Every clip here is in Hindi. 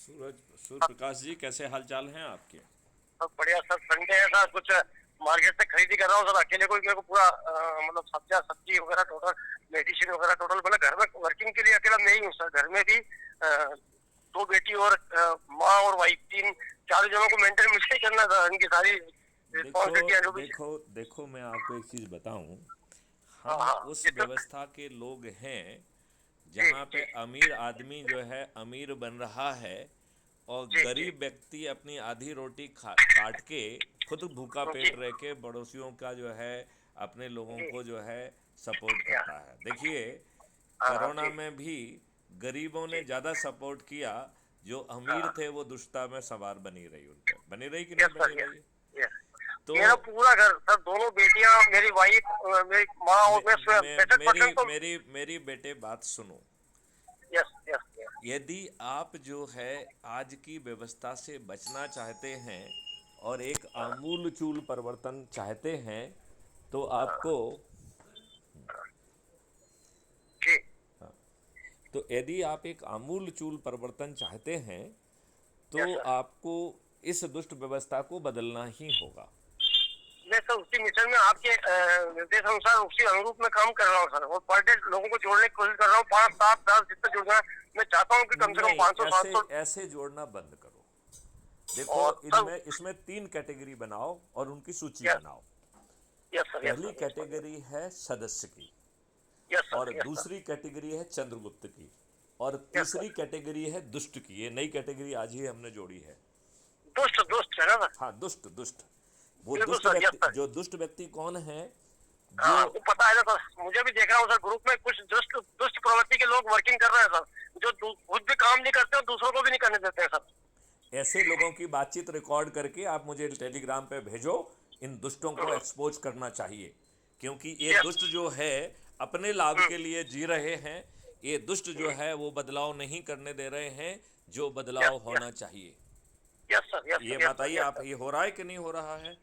सूर्य प्रकाश जी, कैसे हालचाल हैं आपके? सब बढ़िया सर। संडे है सर, कुछ मार्केट से खरीदी कर रहा हूँ सर। अकेले को मेरे को पूरा मतलब सब्जियां सब्जी वगैरह टोटल, मेडिसिन वगैरह टोटल, मतलब घर में वर्किंग के लिए अकेला नहीं हूँ सर। घर में भी दो बेटी और माँ और वाइफ, तीन चार जनों को मेंटेन मुझे ही करना था। इनकी सारी देखो रिस्पॉन्सिबिलिटी जो भी। देखो देखो, मैं आपको एक चीज़ बताऊं। हाँ हम हाँ उस जी सर। व्यवस्था के लोग हैं जी जहाँ पे जी अमीर आदमी जो है अमीर बन रहा है, और जी जी गरीब व्यक्ति अपनी आधी रोटी खा काट के खुद भूखा जी पेट रह के पड़ोसियों का जो है, अपने लोगों जी। को जो है सपोर्ट या करता है। देखिए, हाँ हाँ कोरोना जी में भी गरीबों ने जी। ज़्यादा सपोर्ट किया। जो अमीर हाँ थे वो दुष्टता में सवार बनी रही, उन पे बनी रही कि नहीं यस बनी सर। रही? यस। तो मेरा पूरा घर सर, दोनों बेटियां, मेरी वाइफ, मेरी माँ और मे, मैं स्वयं मे, 65% मेरी तो। मेरी मेरी बेटे, बात सुनो। Yes yes yes. यदि आप जो है आज की व्यवस्था से बचना चाहते हैं और एक आमूल चूल परिवर्तन चाहते हैं, तो आपको, जी। तो यदि आप एक आमूल चूल परिवर्तन चाहते हैं, तो यस सर। आपको इस दुष्ट व्यवस्था को बदलना ही होगा। मैं सर उसी मिशन में आपके निर्देश अनुसार उसी अनुरूप में काम कर रहा हूँ सर। और पर डे लोगों को जोड़ने की कोशिश कर रहा हूँ, 5 7 10 जितने जुड़ना है। मैं चाहता हूँ कि कम से कम नहीं, 500 ऐसे 700। ऐसे जोड़ना बंद करो। देखो, और सर। इनमें इसमें 3 कैटेगरी बनाओ और उनकी सूची यस। बनाओ। Yes sir. यस पहली सर। Yes sir. कैटेगरी है सदस्य की, यस और सर। Yes sir. दूसरी कैटेगरी है चंद्रगुप्त की, और यस तीसरी सर। कैटेगरी है दुष्ट की। ये नई कैटेगरी आज ही हमने जोड़ी है। दुष्ट दुष्ट है ना सर। हाँ, दुष्ट दुष्ट। वो बिल्कुल दुष्ट सर। यस व्यक्ति, सर। जो दुष्ट व्यक्ति कौन है? जो, हाँ वो पता है ना सर, मुझे भी देख रहा हूँ सर। ग्रुप में कुछ दुष्ट दुष्ट प्रवृत्ति के लोग वर्किंग कर रहे हैं सर, जो खुद भी काम नहीं करते और दूसरों को भी नहीं करने देते हैं सर। ऐसे लोगों की बातचीत रिकॉर्ड करके आप मुझे टेलीग्राम पे भेजो। इन दुष्टों को एक्सपोज करना चाहिए, क्योंकि ये यस। दुष्ट जो है अपने लाभ के लिए जी रहे हैं। ये दुष्ट जो है वो बदलाव नहीं करने दे रहे हैं, जो बदलाव यस होना यस। चाहिए। Yes sir. यस ये सर। Yes sir. बताइए, यस आप सर। ये हो रहा है कि नहीं हो रहा है?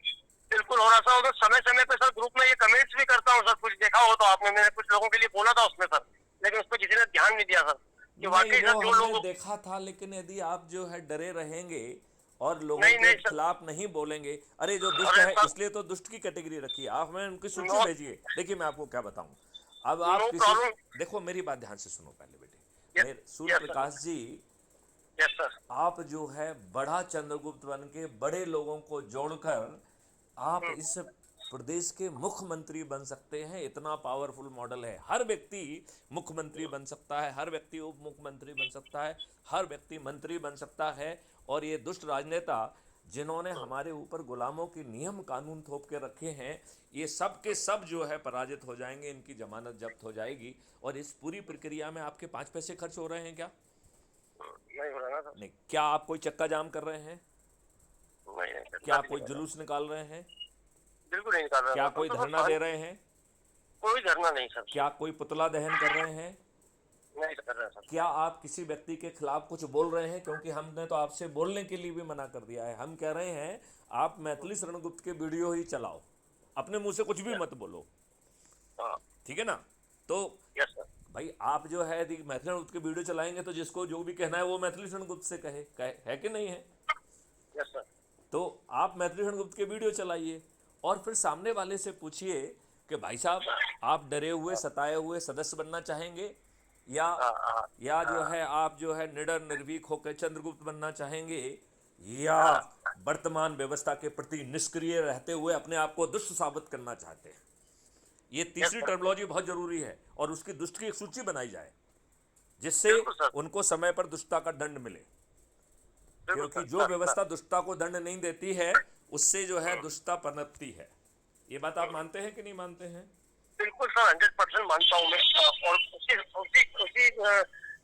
बिल्कुल हो रहा था। और समय समय पे सर ग्रुप में ये कमेंट्स भी करता हूँ सर। कुछ देखा हो तो आपने, मैंने कुछ लोगों के लिए बोला था उसमें सर, लेकिन उस पर किसी ने ध्यान नहीं दिया सर। कि नहीं, वाकई वो सर जो हमने लोग। देखा था, लेकिन यदि आप जो है डरे रहेंगे और लोगों नहीं के नहीं सर। खिलाफ नहीं बोलेंगे, अरे जो दुष्ट अरे है सर। इसलिए तो दुष्ट की कैटेगरी रखी है। आप हमें उनकी सूची नो। भेजिए। देखिए, मैं आपको क्या बताऊं। अब नो आप किसी, प्रॉब्लम। देखो मेरी बात ध्यान से सुनो पहले बेटे। यस। मेरे सूर्य yes sir. Prakash ji, yes sir. आप जो है बड़ा चंद्रगुप्त बन के बड़े लोगों को जोड़कर आप हम्म। इस प्रदेश के मुख्यमंत्री बन सकते हैं। इतना पावरफुल मॉडल है। हर व्यक्ति मुख्यमंत्री बन सकता है, हर व्यक्ति उप मुख्यमंत्री बन सकता है, हर व्यक्ति मंत्री बन सकता है। और ये दुष्ट राजनेता जिन्होंने हमारे ऊपर गुलामों के नियम कानून थोप के रखे हैं, ये सब के सब जो है पराजित हो जाएंगे। इनकी जमानत जब्त हो जाएगी। और इस पूरी प्रक्रिया में आपके 5 पैसे खर्च हो रहे हैं क्या? नहीं हो रहा ना सर। नहीं। क्या आप कोई चक्का जाम कर रहे हैं? नहीं नहीं सर, क्या नथिंग कोई हो रहा। जुलूस निकाल रहे हैं? बिल्कुल नहीं निकाल रहा क्या सर। कोई तो धरना दे रहे हैं? कोई धरना नहीं सर। क्या कोई पुतला दहन कर रहे हैं? नहीं कर रहा सर। क्या आप किसी व्यक्ति के खिलाफ कुछ बोल रहे हैं? क्योंकि हमने तो आपसे बोलने के लिए भी मना कर दिया है। हम कह रहे हैं आप मैथिली शरणगुप्त के वीडियो ही चलाओ, अपने मुंह से कुछ भी यस। मत बोलो। हाँ। ठीक है ना? तो यस सर। भाई, आप जो है यदि मैथिली शरणगुप्त के वीडियो चलाएंगे तो जिसको जो भी कहना है वो मैथिली शरणगुप्त से कहे है कि नहीं है? Yes sir. तो आप मैथिली शरणगुप्त के वीडियो चलाइए और फिर सामने वाले से पूछिए कि भाई साहब, आप डरे हुए सताए हुए सदस्य बनना चाहेंगे, या हाँ हाँ जो हाँ है आप जो है निडर निर्भीक होकर चंद्रगुप्त बनना चाहेंगे, या हाँ। वर्तमान व्यवस्था के प्रति निष्क्रिय रहते हुए अपने आप को दुष्ट साबित करना चाहते हैं। ये यस तीसरी सर। टर्मिनोलॉजी बहुत जरूरी है, और उसकी दुष्ट की एक सूची बनाई जाए जिससे बिल्कुल सर। उनको समय पर दुष्टता का दंड मिले। बिल्कुल क्योंकि सर जो सर सर। व्यवस्था दुष्टता को दंड नहीं देती है, उससे जो है दुष्टता पनपती है। ये बात आप मानते हैं कि नहीं मानते हैं? बिल्कुल सर, 100% मानता हूँ मैं। और उसी उसी उसी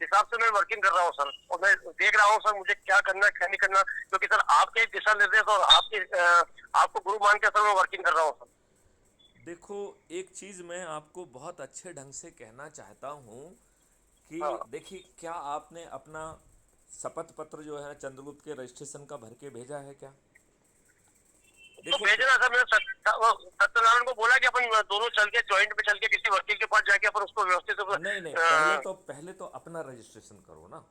हिसाब से मैं वर्किंग कर रहा हूँ सर। और मैं देख रहा हूँ सर मुझे क्या करना है क्या नहीं करना, क्योंकि सर आपके दिशा निर्देश और आपके आपको गुरु मान के सर मैं वर्किंग कर रहा हूँ सर। देखो, एक चीज़ मैं आपको बहुत अच्छे ढंग से कहना चाहता हूँ कि हाँ। देखिए, क्या आपने अपना शपथ पत्र जो है चंद्रगुप्त के रजिस्ट्रेशन का भर के भेजा है क्या? तो देखो, भेजना सर, मैंने सत्यनारायण को बोला कि अपन दोनों चल के जॉइंट में चल के किसी वकील के पास जाके अपन उसको व्यवस्थित नहीं नहीं, अ, पहले तो अपना रजिस्ट्रेशन करो ना।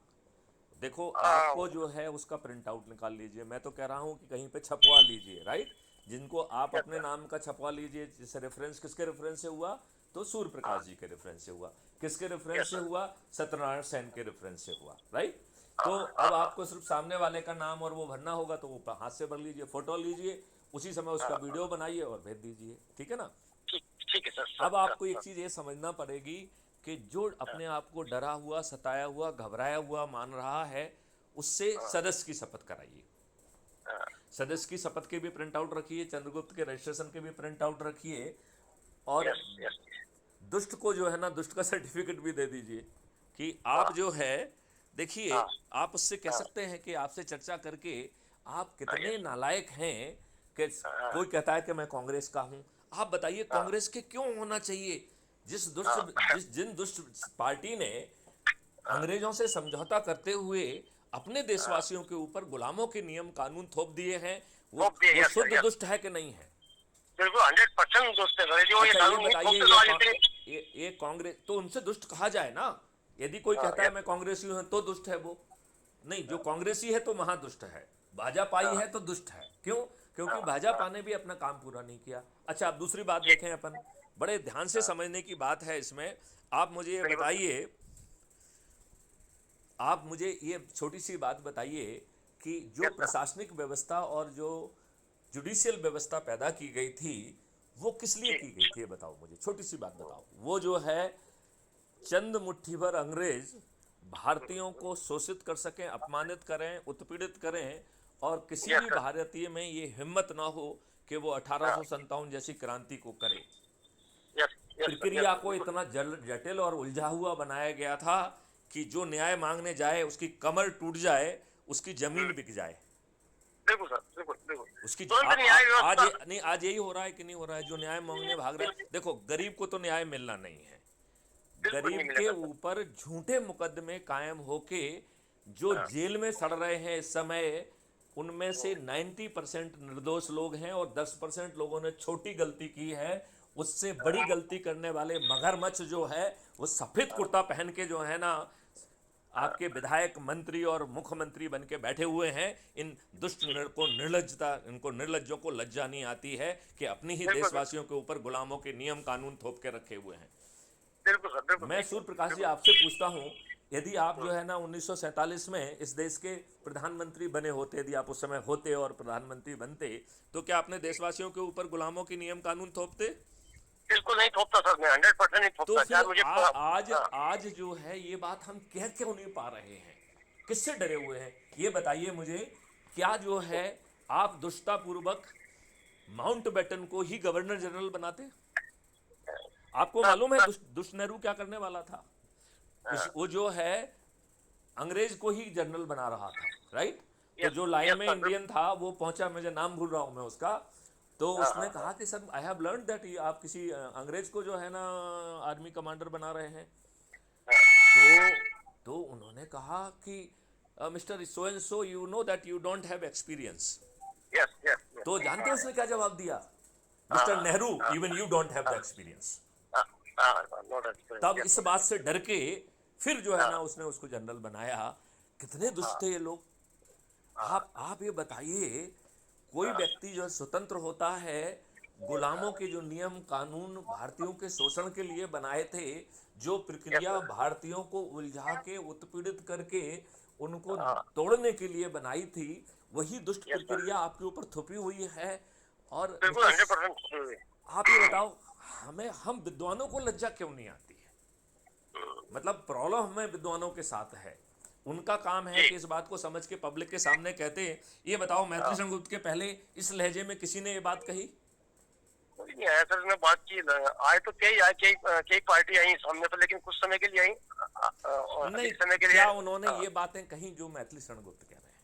देखो हाँ आपको जो है उसका प्रिंट आउट निकाल लीजिए, मैं तो कह रहा हूँ कि कहीं पे छपवा लीजिए, राइट। जिनको आप यस अपने सर। नाम का छपवा लीजिए, जैसे रेफरेंस किसके रेफरेंस से हुआ, तो सूर्य हाँ प्रकाश जी के रेफरेंस से हुआ, किसके रेफरेंस यस से सर। हुआ, सत्यनारायण सेन के रेफरेंस से हुआ, राइट। हाँ तो हाँ अब हाँ आपको सिर्फ सामने वाले का नाम और वो भरना होगा, तो वो हाथ से भर लीजिए, फोटो लीजिए, उसी समय उसका हाँ वीडियो बनाइए और भेज दीजिए, ठीक है ना। ठीक ठीक है सर सर अब सर आपको एक सर। चीज़ ये समझना पड़ेगी कि जो अपने आप को डरा हुआ, सताया हुआ, घबराया हुआ मान रहा है, उससे हाँ सदस्य की शपथ कराइए। हाँ सदस्य की शपथ के भी प्रिंट आउट रखिए, चंद्रगुप्त के रजिस्ट्रेशन के भी प्रिंट आउट रखिए, और यस यस दुष्ट को जो है ना, दुष्ट का सर्टिफिकेट भी दे दीजिए कि हाँ आप जो है, देखिए, हाँ आप उससे कह हाँ सकते हैं कि आपसे चर्चा करके आप हाँ कितने यस नालायक हैं कि हाँ कोई कहता है कि मैं कांग्रेस का हूं। आप बताइए हाँ कांग्रेस के क्यों होना चाहिए। हाँ जिन दुष्ट पार्टी ने हाँ अंग्रेजों से समझौता करते हुए अपने हाँ देशवासियों के ऊपर गुलामों के नियम कानून थोप दिए हैं, थोप दिए, वो यस सर शुद्ध यस। दुष्ट है कि नहीं है। बिल्कुल 100% दोस्त है सर, जो ये अच्छा ये कानून नहीं बताइए, थोपते तो आज इतनी। ये कांग्रेस तो उनसे दुष्ट कहा जाए ना। यदि कोई हाँ कहता है यस मैं कांग्रेसी हूं तो दुष्ट है वो। नहीं, जो कांग्रेसी है तो महादुष्ट है, भाजपाई हाँ है तो दुष्ट है। क्यों? क्योंकि हाँ हाँ भाजपा ने भी अपना काम पूरा नहीं किया। अच्छा, अब दूसरी बात जी देखें अपन, बड़े ध्यान से हाँ समझने की बात है इसमें। आप मुझे ये बिल्कुल सर। बताइए, आप मुझे ये छोटी सी बात बताइए कि जो यस सर। प्रशासनिक व्यवस्था और जो जुडिशियल व्यवस्था पैदा की गई थी, वो किस लिए जी की गई थी, ये बताओ मुझे, छोटी सी बात बताओ। वो जो है, चंद मुट्ठी भर अंग्रेज भारतीयों को शोषित कर सकें, अपमानित करें, उत्पीड़ित करें, और किसी यस भी सर। भारतीय में ये हिम्मत ना हो कि वो हाँ 1857 जैसी क्रांति को करे। यस यस प्रक्रिया सर को बिल्कुल। इतना जटिल और उलझा हुआ बनाया गया था कि जो न्याय मांगने जाए उसकी कमर टूट जाए, उसकी जमीन बिक जाए। बिल्कुल सर बिल्कुल बिल्कुल। उसकी तुरंत न्याय आज व्यवस्था। नहीं, आज यही हो रहा है कि नहीं हो रहा है, जो न्याय मांगने भाग रहा है। देखो, गरीब को तो न्याय मिलना नहीं है। बिल्कुल नहीं गरीब के मिलेगा सर। ऊपर झूठे मुकदमे कायम होके जो हाँ जेल में सड़ रहे हैं इस समय, उनमें से 90% निर्दोष लोग हैं, और 10% लोगों ने छोटी गलती की है। उससे बड़ी गलती करने वाले मगरमच्छ जो है, वो सफेद कुर्ता पहन के जो है ना, आपके विधायक, मंत्री और मुख्यमंत्री बन के बैठे हुए हैं। इन दुष्ट को निर्लज्जता, इनको निर्लज्जों को लज्जा नहीं आती है कि अपनी ही बिल्कुल देशवासियों के ऊपर गुलामों के नियम कानून थोप के रखे हुए हैं। बिल्कुल सर बिल्कुल मैं सही सूर्य है, प्रकाश जी बिल्कुल। आपसे पूछता हूं, यदि आप जो है ना 1947 में इस देश के प्रधानमंत्री बने होते, यदि आप उस समय होते और प्रधानमंत्री बनते, तो क्या अपने देशवासियों के ऊपर गुलामों के नियम कानून थोपते? बिल्कुल नहीं थोपता सर, मैं 100% नहीं तो थोपता, फिर चाहे मुझे आज हाँ आज जो है ये बात हम कह क्यों नहीं पा रहे हैं? किससे डरे हुए हैं? ये बताइए मुझे। क्या जो है, आप दुष्टतापूर्वक माउंट बेटन को ही गवर्नर जनरल बनाते? आपको सर मालूम है सर। दुष्ट नेहरू क्या करने वाला था? हाँ वो जो है अंग्रेज को ही जनरल बना रहा था, राइट। तो यस जो लाइन यस में सर इंडियन था वो पहुंचा, मुझे नाम भूल रहा हूं मैं उसका। तो हाँ उसने हाँ हाँ कहा कि sir, I have learn that आप किसी अंग्रेज को जो है ना आर्मी कमांडर बना रहे हैं। तो उन्होंने कहा कि mister so and so, you know that you don't have experience. Yes yes yes. तो जानते हैं उसने क्या जवाब दिया? हाँ मिस्टर हाँ नेहरू, हाँ even you don't have the experience. हाँ हाँ नॉट एक्सपीरियंस तब यस इस सर। बात से डर के फिर जो है हाँ ना उसने उसको जनरल बनाया। कितने दुष्ट हाँ थे ये लोग। हाँ आप ये बताइए, कोई हाँ व्यक्ति जो स्वतंत्र होता है, गुलामों के जो नियम कानून भारतीयों के शोषण के लिए बनाए थे, जो यस प्रक्रिया सर। भारतीयों को उलझा के उत्पीड़ित करके उनको हाँ तोड़ने के लिए बनाई थी, वही दुष्ट यस सर प्रक्रिया आपके ऊपर थोपी हुई है। और बिल्कुल देखिए, 100%। आप ये बताओ, हम विद्वानों को लज्जा क्यों नहीं आती है? मतलब प्रॉब्लम हमें विद्वानों के साथ है। उनका काम है जी कि इस बात को समझ के पब्लिक के सामने कहते हैं। ये बताओ, मैत्री हाँ चंद्रगुप्त के पहले इस लहजे में किसी ने ये बात कही? कोई नहीं आया सर, मैं बात की आए तो कई आए, कई कई पार्टी आई सामने पर, लेकिन कुछ समय के लिए आई और नहीं, अधिक समय के लिए। क्या उन्होंने ये बातें कही जो मैथिली चंद्रगुप्त कह रहे हैं?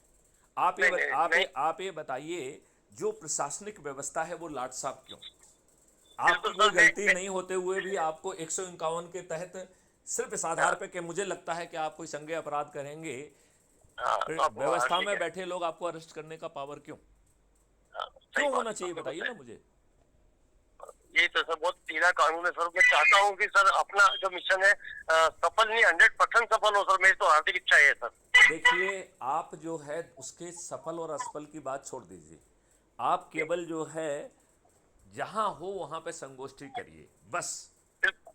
नहीं नहीं नहीं आप ये बताइए, जो प्रशासनिक व्यवस्था है वो लाट साहब क्यों? बिल्कुल आपकी कोई सर गलती नहीं होते हुए भी आपको 151 के तहत सिर्फ इस आधार हाँ पे कि मुझे लगता है कि आप कोई संज्ञेय अपराध करेंगे, हाँ फिर तो आप व्यवस्था ठीक में है। बैठे लोग आपको अरेस्ट करने का पावर क्यों? सही क्यों बात होना है सर, चाहिए, बिल्कुल बताइए सही। ना मुझे। यही तो सर बहुत ढीला कानून है सर, मैं चाहता हूँ कि सर अपना जो मिशन है सफल नहीं 100% सफल हो सर, मेरी तो हार्दिक इच्छा है सर। देखिए, आप जो है उसके सफल और असफल की बात छोड़ दीजिए, आप केवल जो है जहां हो वहां पे संगोष्ठी करिए बस,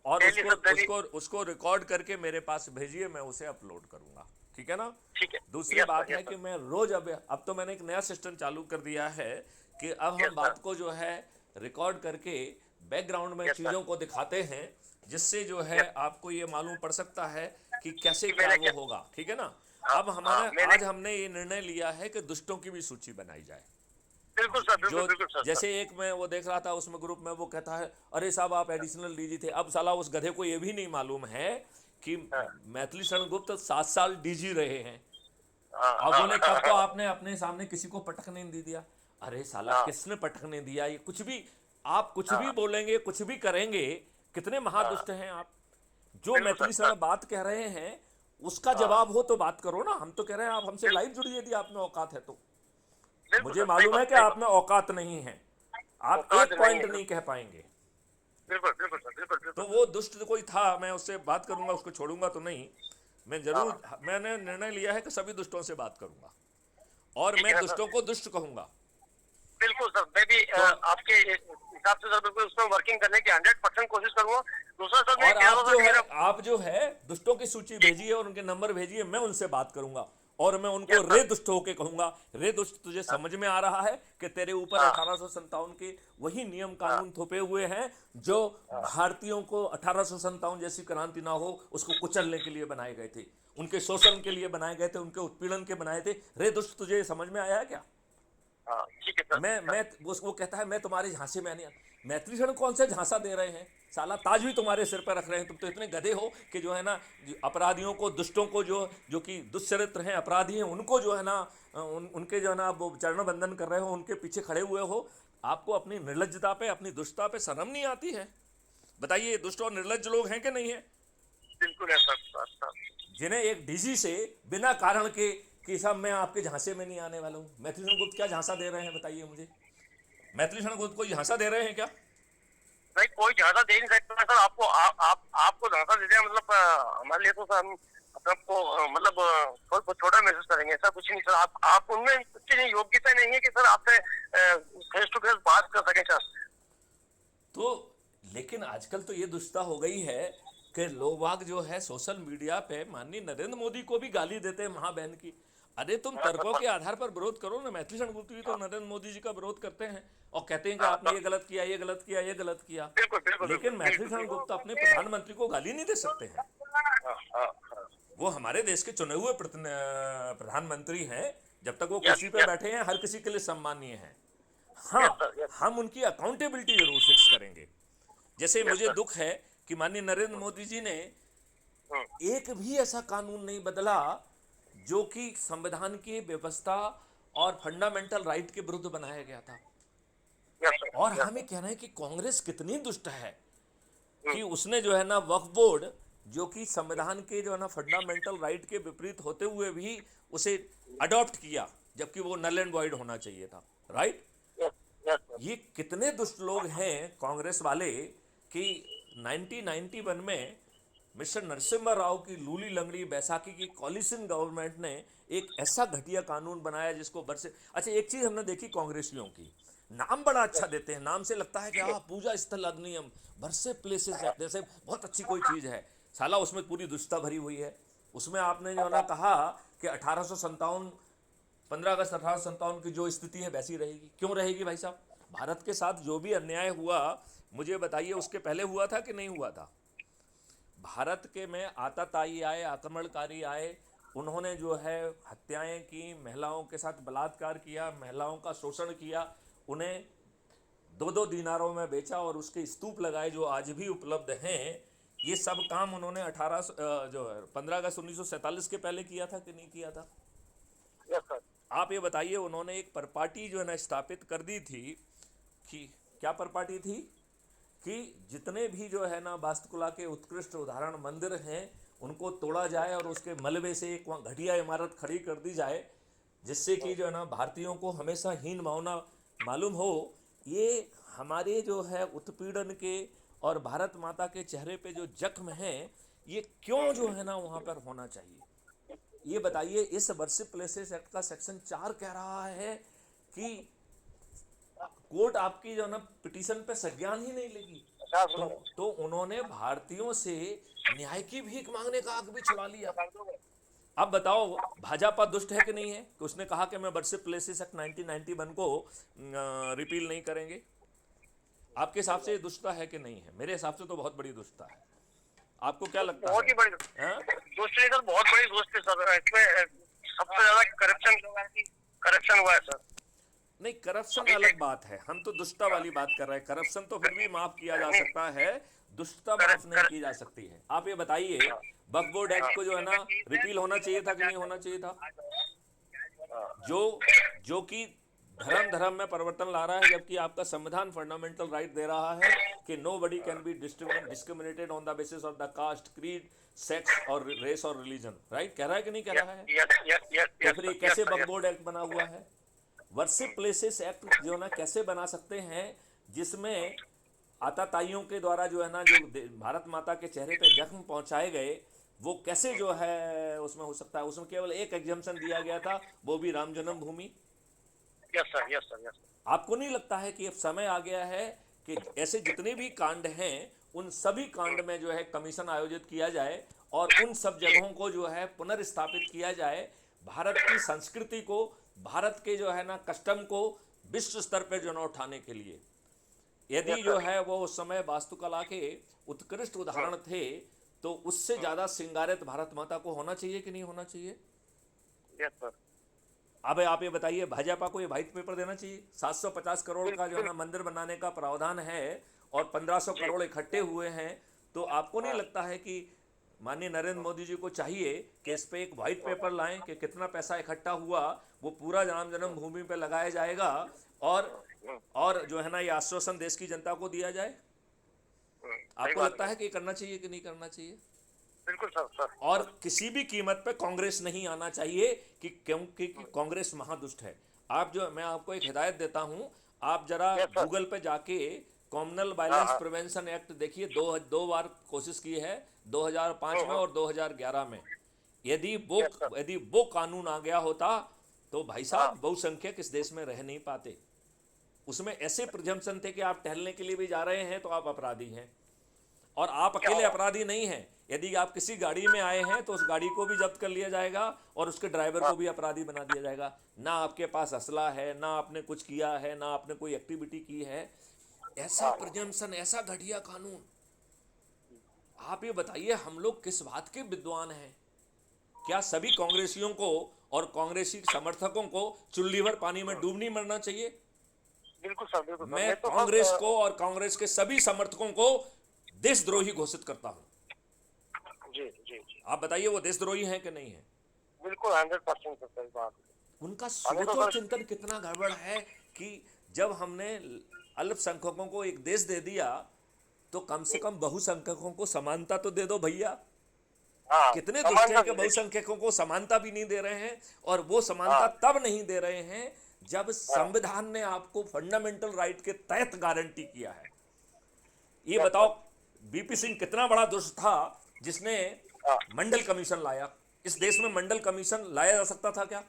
और दिल्ली उसको सर, दिल्ली। उसको उसको रिकॉर्ड करके मेरे पास भेजिए, मैं उसे अपलोड करूंगा, ठीक है ना। ठीक है। दूसरी यस बात सर, यस है कि सर। मैं रोज, अब तो मैंने एक नया सिस्टम चालू कर दिया है कि अब यस हम सर, बात को जो है रिकॉर्ड करके बैकग्राउंड में यस सर। चीज़ों को दिखाते हैं, जिससे जो है यस, आपको ये मालूम पड़ सकता है कि कैसे कि क्या मैंने वो क्या। होगा, ठीक है ना। हाँ अब हाँ, हमारे मैंने। आज हमने ये निर्णय लिया है कि दुष्टों की भी सूची बनाई जाए। बिल्कुल सर, बिल्कुल जो बिल्कुल सर सर। जैसे एक मैं वो देख रहा था उसमें ग्रुप में वो कहता है, अरे साहब आप एडिशनल डीजी थे। अब साला उस गधे को ये भी नहीं मालूम है कि हाँ मैथिली शरण गुप्त 7 साल डीजी रहे हैं। हाँ अब हाँ बोले तब तो हाँ आपने अपने सामने किसी को पटकने नहीं दिया। अरे साला हाँ किसने पटकने दिया? ये कुछ भी, आप कुछ भी हाँ बोलेंगे, कुछ भी करेंगे, कितने हाँ, महादुष्ट हैं आप। जो बिल्कुल सर मैथिली सर। शरण बात कह रहे हैं उसका हाँ, जवाब हो तो बात करो ना। हम तो कह रहे हैं आप हमसे बिल्कुल लाइव जुड़िए यदि आप में औकात है तो। बिल्कुल मुझे सर, सही मालूम है बात, कि सही आप बात। में औकात नहीं है, आप औकात एक नहीं पॉइंट है। नहीं कह पाएंगे। बिल्कुल बिल्कुल सर, बिल्कुल तो बिल्कुल सर। वो दुष्ट कोई था, मैं उससे बात करूंगा, उसको छोड़ूंगा तो नहीं। मैं हाँ, जरूर, मैंने निर्णय लिया है कि सभी दुष्टों से बात करूंगा और ठीक मैं है सर। दुष्टों को दुष्ट कहूंगा। बिल्कुल सर, मैं भी तो आपके हिसाब से सर बिल्कुल उसमें वर्किंग करने की 100% कोशिश करूंगा। दूसरा सर मैं और कह रहा हूँ सर कि मेरा। आप जो है दुष्टों की सूची भेजिए और उनके नंबर भेजिए, मैं उनसे बात करूंगा और मैं उनको यस रे सर। दुष्ट होके कहूंगा, रे दुष्ट तुझे हाँ समझ में आ रहा है कि तेरे ऊपर हाँ 1857 के वही नियम हाँ कानून थोपे हुए हैं जो हाँ, भारतीयों को 1857 जैसी क्रांति ना हो उसको कुचलने के लिए बनाए गए थे, उनके शोषण के लिए बनाए गए थे, उनके उत्पीड़न के बनाए थे। रे दुष्ट तुझे समझ में आया है क्या? हाँ, ठीक है सर। मैं वो कहता है मैं तुम्हारे झांसे में नहीं आता। मैथिली शरण कौन से झांसा दे रहे हैं? साला ताज भी तुम्हारे सिर पर रख रहे हैं। तुम तो इतने गधे हो कि जो है ना, अपराधियों को, दुष्टों को, जो कि दुष्चरित्र हैं, अपराधी हैं, उनको जो है ना, उनके जो है ना वो चरण बंधन कर रहे हो, उनके पीछे खड़े हुए हो। आपको अपनी निर्लज्जता पे, अपनी दुष्टता पे शर्म नहीं आती है? बताइए, दुष्ट और निर्लज्ज लोग हैं कि नहीं है? बिल्कुल है सर सर सर। जिन्हें एक डीजी से बिना कारण के कि साहब मैं आपके झांसे में नहीं आने वाला हूँ। मैथिली शरण गुप्त क्या झांसा दे रहे हैं बताइए मुझे? मैथिली शरण गुप्त को झांसा दे रहे हैं क्या? नहीं, कोई ज्यादा दे नहीं सकता सर आपको। आपको ज्यादा दे दिया मतलब हमारे लिए तो सर हम अपने आप को मतलब बहुत छोटा महसूस करेंगे। ऐसा कुछ नहीं सर। आप उनमें इतनी योग्यता नहीं है कि सर आपसे फेस टू फेस बात कर सके सर। तो लेकिन आजकल तो ये दुष्टता हो गई है कि लोग बाग जो है सोशल मीडिया पे माननीय नरेंद्र मोदी को भी गाली देते हैं माँ बहन की। अरे तुम हाँ तर्कों सर। के आधार पर विरोध करो ना। मैथिली शरण गुप्त भी तो नरेंद्र मोदी जी का विरोध करते हैं और कहते हैं कि हाँ आपने सर, ये गलत किया, ये गलत किया, ये गलत किया। बिल्कुल बिल्कुल बिल्कुल लेकिन मैथिली बिल्कुल शरण बिल्कुल। गुप्त अपने प्रधानमंत्री को गाली नहीं दे सकते हैं। हाँ हाँ हाँ। वो हमारे देश के चुने हुए प्रधानमंत्री हैं। जब तक वो यस कुर्सी पे यस बैठे हैं हर किसी के लिए सम्मानीय हैं। यस हाँ, सर, यस हम उनकी अकाउंटेबिलिटी जरूर फिक्स करेंगे। जैसे यस मुझे सर। दुख है कि माननीय नरेंद्र मोदी जी ने हम्म, एक भी ऐसा कानून नहीं बदला जो कि संविधान की व्यवस्था और फंडामेंटल राइट के विरुद्ध बनाया गया था। यस सर, और यस हमें सर। कहना है कि कांग्रेस कितनी दुष्ट है हम्म, कि उसने जो है ना वक्फ बोर्ड, जो कि संविधान के जो है ना फंडामेंटल राइट के विपरीत होते हुए भी उसे अडॉप्ट किया, जबकि वो नल एंड वॉइड होना चाहिए था। राइट? Yes yes sir. ये कितने दुष्ट लोग हैं कांग्रेस वाले कि 1991 में मिस्टर नरसिम्हा राव की लूली लंगड़ी बैसाखी की कॉलिशन गवर्नमेंट ने एक ऐसा घटिया कानून बनाया जिसको बरसे। अच्छा, एक चीज हमने देखी कांग्रेसियों की, नाम बड़ा अच्छा देते हैं, नाम से लगता है कि हाँ पूजा स्थल अधिनियम, बरसे प्लेसेस एक्ट जैसे बहुत अच्छी कोई चीज है। साला उसमें पूरी दुष्टता भरी हुई है। उसमें आपने जो है ना कहा कि 1857, 15 अगस्त 1857 की जो स्थिति है वैसी रहेगी। क्यों रहेगी भाई साहब? भारत के साथ जो भी अन्याय हुआ, मुझे बताइए उसके पहले हुआ था कि नहीं हुआ था? भारत के में आतताई आए, आक्रमणकारी आए, उन्होंने जो है हत्याएं की, महिलाओं के साथ बलात्कार किया, महिलाओं का शोषण किया, उन्हें 2-2 दीनारों में बेचा और उसके स्तूप लगाए जो आज भी उपलब्ध हैं। ये सब काम उन्होंने 15 अगस्त 1947 के पहले किया था कि नहीं किया था? Yes sir. आप ये बताइए, उन्होंने एक परपाटी जो है ना स्थापित कर दी थी कि क्या परपाटी थी कि जितने भी जो है ना वास्तुकला के उत्कृष्ट उदाहरण मंदिर हैं उनको तोड़ा जाए और उसके मलबे से एक वहाँ घटिया इमारत खड़ी कर दी जाए, जिससे कि जो है ना भारतीयों को हमेशा हीन भावना मालूम हो। ये हमारे जो है उत्पीड़न के और भारत माता के चेहरे पे जो जख्म है, ये क्यों जो है ना वहाँ पर होना चाहिए? ये बताइए, इस वर्शिप प्लेसेस एक्ट का सेक्शन 4 कह रहा है कि कोर्ट आपकी जो ना पिटीशन पे संज्ञान ही नहीं लेगी। अच्छा तो सुनो। तो उन्होंने भारतीयों से न्याय की भीख मांगने का हक भी छुड़ा लिया। अब बताओ, भाजपा दुष्ट है कि नहीं है कि उसने कहा कि मैं वर्शिप प्लेसेस एक्ट 1991 को रिपील नहीं करेंगे? आपके हिसाब से ये दुष्टता है कि नहीं है? मेरे हिसाब से तो बहुत बड़ी दुष्टता है। आपको क्या लगता बहुत है? ही बड़ी हाँ? दोस्ती है सर, बहुत बड़ी दोस्ती है सर। इसमें सबसे ज्यादा करप्शन हुआ है सर। नहीं, करप्शन अभी अलग बात है, हम तो दुष्टता वाली बात कर रहे हैं। करप्शन तो फिर भी माफ किया जा नहीं, सकता है, दुष्टता कर, माफ नहीं कर, की जा सकती है। आप ये बताइए, हाँ, वक्फ बोर्ड एक्ट हाँ, को जो है ना रिपील होना चाहिए था कि नहीं होना चाहिए था? हाँ, जो जो कि धर्म धर्म में परिवर्तन ला रहा है, जबकि आपका संविधान फंडामेंटल राइट दे रहा है कि nobody can be discriminated on the basis of the caste, creed, sex और रेस और रिलीजन। राइट कह रहा है कि नहीं कह यस रहा है? यस यस यस तो यस फिर ये सर, कैसे yes sir, Waqf yes. Board act बना हुआ है? वर्शिप प्लेसेस एक्ट जो ना कैसे बना सकते हैं जिसमें आताताइयों के द्वारा जो है ना जो भारत माता के चेहरे पे जख्म पहुंचाए गए, वो कैसे जो है उसमें हो सकता है? उसमें केवल एक एग्जम्पशन दिया गया था, वो भी राम जन्मभूमि। Yes sir, yes sir, yes. आपको नहीं लगता है कि अब समय आ गया है कि ऐसे जितने भी कांड हैं उन सभी कांड में जो है कमीशन आयोजित किया जाए और उन सब जगहों को जो है पुनर्स्थापित किया जाए, भारत की संस्कृति को, भारत के जो है ना कस्टम को विश्व स्तर पर जो ना उठाने के लिए? यदि यस जो सर। है वो उस समय वास्तुकला के उत्कृष्ट उदाहरण थे, तो उससे ज़्यादा श्रृंगारित भारत माता को होना चाहिए कि नहीं होना चाहिए? Yes sir. अब आप ये बताइए, भाजपा को ये व्हाइट पेपर देना चाहिए। 750 करोड़ का जो है ना मंदिर बनाने का प्रावधान है और 1500 जी। करोड़ इकट्ठे हुए हैं, तो आपको नहीं लगता है कि माननीय नरेंद्र मोदी जी को चाहिए कि इस पे एक व्हाइट पेपर लाएं कि कितना पैसा इकट्ठा हुआ, वो पूरा राम जन्मभूमि पे लगाया जाएगा और जो है ना ये आश्वासन देश की जनता को दिया जाए? सही आपको बात लगता है। है कि करना चाहिए कि नहीं करना चाहिए? बिल्कुल सर, सर, और सर। किसी भी कीमत पे कांग्रेस नहीं आना चाहिए कि क्योंकि कांग्रेस महादुष्ट है। आप जो, मैं आपको एक हिदायत देता हूं, आप जरा यस सर। गूगल पे जाके कॉमनल हाँ, वायलेंस हाँ। प्रिवेंशन एक्ट देखिए। दो बार कोशिश की है, 2005 में और 2011 में। यदि वो यस सर। यदि वो कानून आ गया होता तो भाई हाँ, साहब बहुसंख्यक इस देश में रह नहीं पाते। उसमें ऐसे प्रिजम्पशन थे कि आप टहलने के लिए भी जा रहे हैं तो आप अपराधी हैं, और आप क्या अकेले हुआ? अपराधी नहीं हैं। यदि आप किसी गाड़ी में आए हैं तो उस गाड़ी को भी जब्त कर लिया जाएगा और उसके ड्राइवर हाँ, को भी अपराधी बना दिया जाएगा। ना आपके पास असला है, ना आपने कुछ किया है, ना आपने कोई एक्टिविटी की है। ऐसा हाँ, प्रिजम्पशन, ऐसा घटिया कानून। आप ये बताइए, हम लोग किस बात के विद्वान हैं? क्या सभी कांग्रेसियों को और कांग्रेसी समर्थकों को चुल्ली भर पानी में डूब नहीं मरना चाहिए? बिल्कुल सर, बिल्कुल सर। मैं मैं तो कांग्रेस सर को और कांग्रेस के सभी समर्थकों को देशद्रोही घोषित करता हूं। जी, जी, जी। आप बताइए, वो देशद्रोही हैं कि नहीं है? बिल्कुल 100% सर, सही बात है। उनका हमें सोच तो और सर। चिंतन कितना गड़बड़ है कि जब हमने अल्पसंख्यकों को एक देश दे दिया तो कम से कम बहुसंख्यकों को समानता तो दे दो भैया। हाँ, कितने दुष्ट समानता हैं कि दीजिए। बहुसंख्यकों को समानता भी नहीं दे रहे हैं, और वो समानता हाँ, तब नहीं दे रहे हैं जब हाँ। संविधान ने आपको फंडामेंटल राइट के तहत गारंटी किया है। ये यस बताओ, सर। बीपी सिंह कितना बड़ा दुष्ट था जिसने हाँ, मंडल कमीशन लाया? इस देश में मंडल कमीशन लाया जा सकता था क्या?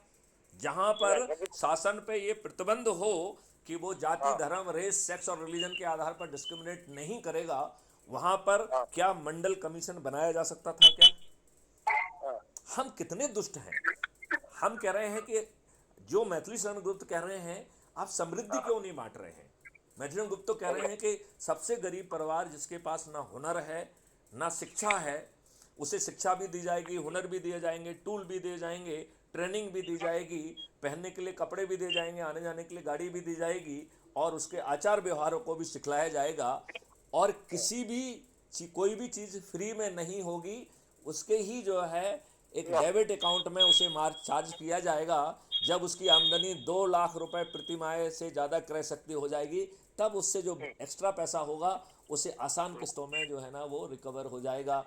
जहां पर नहीं, शासन पे ये प्रतिबंध हो कि वो जाति, हाँ, धर्म, रेस, सेक्स और रिलीजन के आधार पर डिस्क्रिमिनेट नहीं करेगा, वहां पर हाँ, क्या मंडल कमीशन बनाया जा सकता था क्या? हाँ, हम कितने दुष्ट हैं। हम कह रहे हैं कि जो मैथिली शरण गुप्त कह रहे हैं, आप समृद्धि क्यों नहीं बांट रहे हैं? मैथिली गुप्त तो कह रहे हैं कि सबसे गरीब परिवार जिसके पास ना हुनर है ना शिक्षा है, उसे शिक्षा भी दी जाएगी, हुनर भी दिए जाएंगे, टूल भी दिए जाएंगे, ट्रेनिंग भी दी जाएगी, पहनने के लिए कपड़े भी दिए जाएंगे, आने जाने के लिए गाड़ी भी दी जाएगी, और उसके आचार व्यवहारों को भी सिखलाया जाएगा। और किसी भी कोई भी चीज़ फ्री में नहीं होगी, उसके ही जो है एक डेबिट अकाउंट में उसे चार्ज किया जाएगा। जब उसकी आमदनी 2 लाख रुपए प्रति माह से ज़्यादा क्रय शक्ति हो जाएगी, तब उससे जो एक्स्ट्रा पैसा होगा उसे आसान किस्तों में जो है ना वो रिकवर हो जाएगा।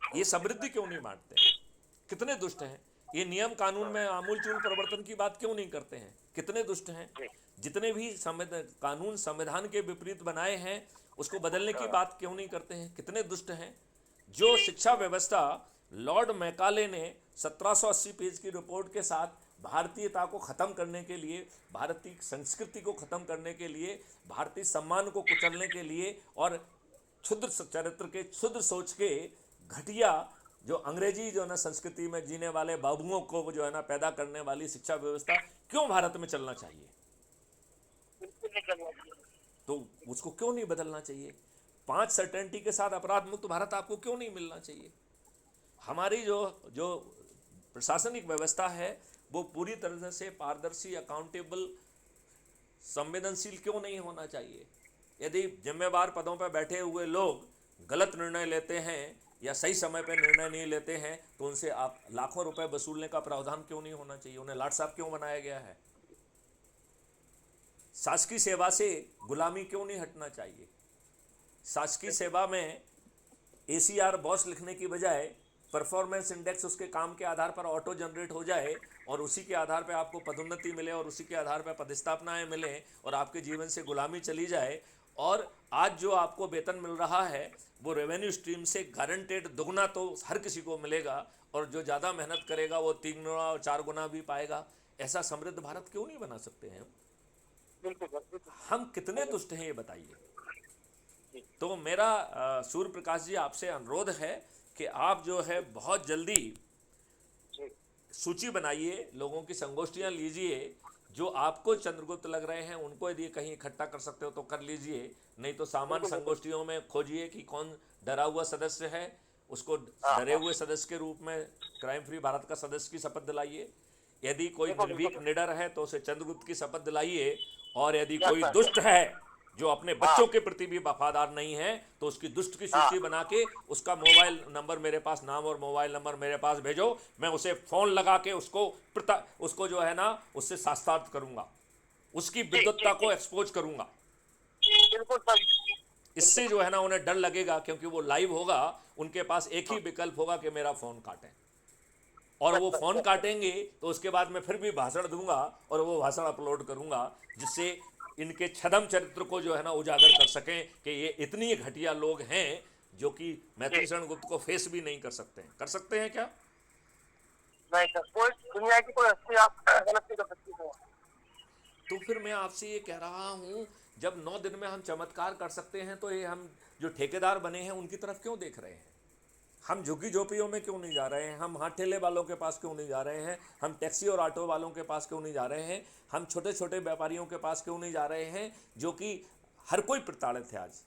ये समृद्धि क्यों नहीं बांटते? कितने दुष्ट हैं। ये नियम कानून में आमूलचूल परिवर्तन की बात क्यों नहीं करते हैं? कितने दुष्ट हैं। जितने भी कानून संविधान के विपरीत बनाए हैं उसको बदलने की बात क्यों नहीं करते हैं? कितने दुष्ट हैं। जो शिक्षा व्यवस्था लॉर्ड मैकाले ने 1780 पेज की रिपोर्ट के साथ भारतीयता को ख़त्म करने के लिए, भारतीय संस्कृति को ख़त्म करने के लिए, भारतीय सम्मान को कुचलने के लिए और क्षुद्र चरित्र के, क्षुद्र सोच के, घटिया जो अंग्रेजी जो है ना संस्कृति में जीने वाले बाबुओं को जो है ना पैदा करने वाली शिक्षा व्यवस्था क्यों भारत में चलना चाहिए? तो उसको क्यों नहीं बदलना चाहिए? 5 सर्टेनिटी के साथ अपराध मुक्त भारत आपको क्यों नहीं मिलना चाहिए? हमारी जो जो प्रशासनिक व्यवस्था है वो पूरी तरह से पारदर्शी, अकाउंटेबल, संवेदनशील क्यों नहीं होना चाहिए? यदि जिम्मेवार पदों पर बैठे हुए लोग गलत निर्णय लेते हैं या सही समय पर निर्णय नहीं लेते हैं तो उनसे आप लाखों रुपए वसूलने का प्रावधान क्यों नहीं होना चाहिए? उन्हें लाट साहब क्यों बनाया गया है? शासकीय सेवा से गुलामी क्यों नहीं हटना चाहिए? शासकीय सेवा में ACR बॉस लिखने की बजाय परफॉर्मेंस इंडेक्स उसके काम के आधार पर ऑटो जनरेट हो जाए और उसी के आधार पर आपको पदोन्नति मिले और उसी के आधार पर पदस्थापनाएं मिले और आपके जीवन से गुलामी चली जाए। और आज जो आपको वेतन मिल रहा है वो रेवेन्यू स्ट्रीम से गारंटेड दुगना तो हर किसी को मिलेगा और जो ज़्यादा मेहनत करेगा वो 3 गुना और 4 गुना भी पाएगा। ऐसा समृद्ध भारत क्यों नहीं बना सकते हैं? हम कितने दुष्ट हैं ये बताइए। तो मेरा सूर्य प्रकाश जी आपसे अनुरोध है कि आप जो है बहुत जल्दी सूची बनाइए, लोगों की संगोष्ठियां लीजिए, जो आपको चंद्रगुप्त लग रहे हैं उनको यदि कहीं इकट्ठा कर सकते हो तो कर लीजिए, नहीं तो सामान्य संगोष्ठियों में खोजिए कि कौन डरा हुआ सदस्य है, उसको डरे हुए सदस्य के रूप में क्राइम फ्री भारत का सदस्य की शपथ दिलाइए। यदि कोई निर्भीक निडर है तो उसे चंद्रगुप्त की शपथ दिलाइए, और यदि कोई दुष्ट है जो अपने बच्चों के प्रति भी वफादार नहीं है तो उसकी दुष्ट की सूची बना के उसका मोबाइल नंबर मेरे पास, नाम और मोबाइल नंबर मेरे पास भेजो, मैं उसे फोन लगा के उसको जो है ना उससे साक्षात्कार करूंगा, उसकी विद्वत्ता को एक्सपोज करूंगा। इससे जो है ना उन्हें डर लगेगा क्योंकि वो लाइव होगा, उनके पास एक ही विकल्प होगा कि मेरा फोन काटें, और वो फोन काटेंगे तो उसके बाद मैं फिर भी भाषण दूंगा और वो भाषण अपलोड करूंगा जिससे इनके छदम चरित्र को जो है ना उजागर कर सकें कि ये इतनी घटिया लोग हैं जो कि मैथिली शरण गुप्त को फेस भी नहीं कर सकते हैं। कर सकते हैं क्या? नहीं सर, कोई दुनिया की कोई हस्ती आप गलत नहीं कर सकती है। तो फिर मैं आपसे ये कह रहा हूं, जब 9 दिन में हम चमत्कार कर सकते हैं तो ये हम जो ठेकेदार बने हैं उनकी तरफ क्यों देख रहे हैं? हम झुग्गी झोपड़ियों में क्यों नहीं जा रहे हैं? हम हाथ ठेले वालों के पास क्यों नहीं जा रहे हैं? हम टैक्सी और ऑटो वालों के पास क्यों नहीं जा रहे हैं? हम छोटे छोटे व्यापारियों के पास क्यों नहीं जा रहे हैं जो कि हर कोई प्रताड़ित है आज?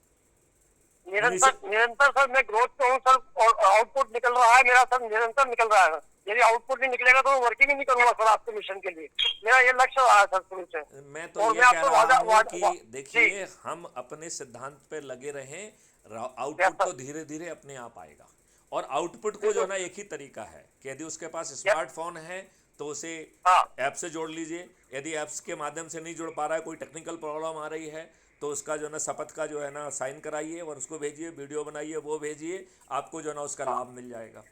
निरंतर सर मैं ग्रोथ पे हूँ सर, और आउटपुट निकल रहा है मेरा सर, निरंतर निकल रहा है। यदि आउटपुट नहीं निकलेगा तो वर्किंग ही नहीं करूंगा सर आपके मिशन के लिए। मेरा ये लक्ष्य रहा है सर शुरू से। मैं तो ये कह रहा हूँ कि देखिए हम अपने सिद्धांत पे लगे रहें, आउटपुट तो धीरे धीरे अपने आप आएगा। और आउटपुट को जो है ना एक ही तरीका है कि यदि उसके पास स्मार्टफोन है तो उसे ऐप से जोड़ लीजिए, यदि ऐप्स के माध्यम से नहीं जुड़ पा रहा है, कोई टेक्निकल प्रॉब्लम आ रही है तो उसका जो है ना शपथ का जो है ना साइन कराइए और उसको भेजिए, वीडियो बनाइए, वो भेजिए, आपको जो है ना उसका लाभ मिल जाएगा।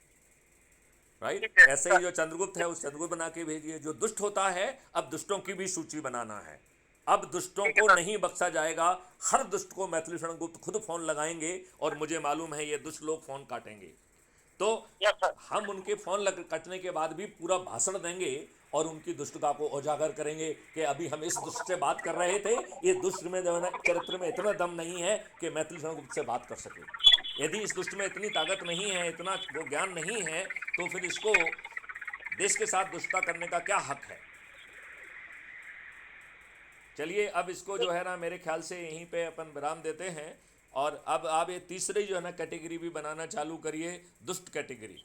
राइट? ऐसे ही जो चंद्रगुप्त है उस चंद्रगुप्त बना के भेजिए। जो दुष्ट होता है अब दुष्टों की भी सूची बनाना है, अब दुष्टों को नहीं बख्शा जाएगा। हर दुष्ट को मैथिली शरण गुप्त खुद फोन लगाएंगे और मुझे मालूम है ये दुष्ट लोग फोन काटेंगे, तो हम उनके फोन कटने के बाद भी पूरा भाषण देंगे और उनकी दुष्टता को उजागर करेंगे कि अभी हम इस दुष्ट से बात कर रहे थे, ये दुष्ट में जो है ना चरित्र में इतना दम नहीं है कि मैथिली शरण गुप्त से बात कर सके। यदि इस दुष्ट में इतनी ताकत नहीं है, इतना वो ज्ञान नहीं है, तो फिर इसको देश के साथ दुष्टता करने का क्या हक है? चलिए अब इसको जो है ना मेरे ख्याल से यहीं पे अपन विराम देते हैं, और अब आप ये तीसरी जो है ना कैटेगरी भी बनाना चालू करिए, दुष्ट कैटेगरी,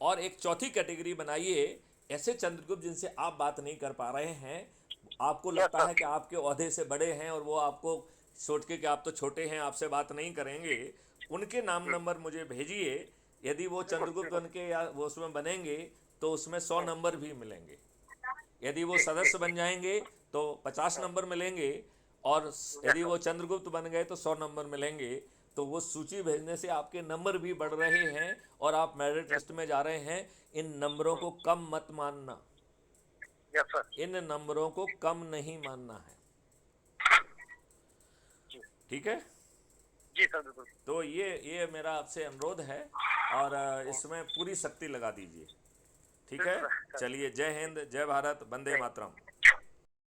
और एक चौथी कैटेगरी बनाइए ऐसे चंद्रगुप्त जिनसे आप बात नहीं कर पा रहे हैं, आपको लगता है कि आपके ओहदे से बड़े हैं और वो आपको सोच के कि आप तो छोटे हैं आपसे बात नहीं करेंगे, उनके नाम नंबर मुझे भेजिए। यदि वो चंद्रगुप्त बन के या वो उसमें बनेंगे तो उसमें 100 नंबर भी मिलेंगे, यदि वो सदस्य बन जाएंगे तो 50 नंबर मिलेंगे, और यदि वो चंद्रगुप्त बन गए तो 100 नंबर मिलेंगे। तो वो सूची भेजने से आपके नंबर भी बढ़ रहे हैं और आप मेरिट लिस्ट में जा रहे हैं। इन नंबरों को कम मत मानना, इन नंबरों को कम नहीं मानना है, ठीक है? जी सर बिल्कुल। तो ये मेरा आपसे अनुरोध है, और इसमें पूरी शक्ति लगा दीजिए। ठीक है, बिल्कुल सर। चलिए, जय हिंद, जय भारत, वंदे मातरम।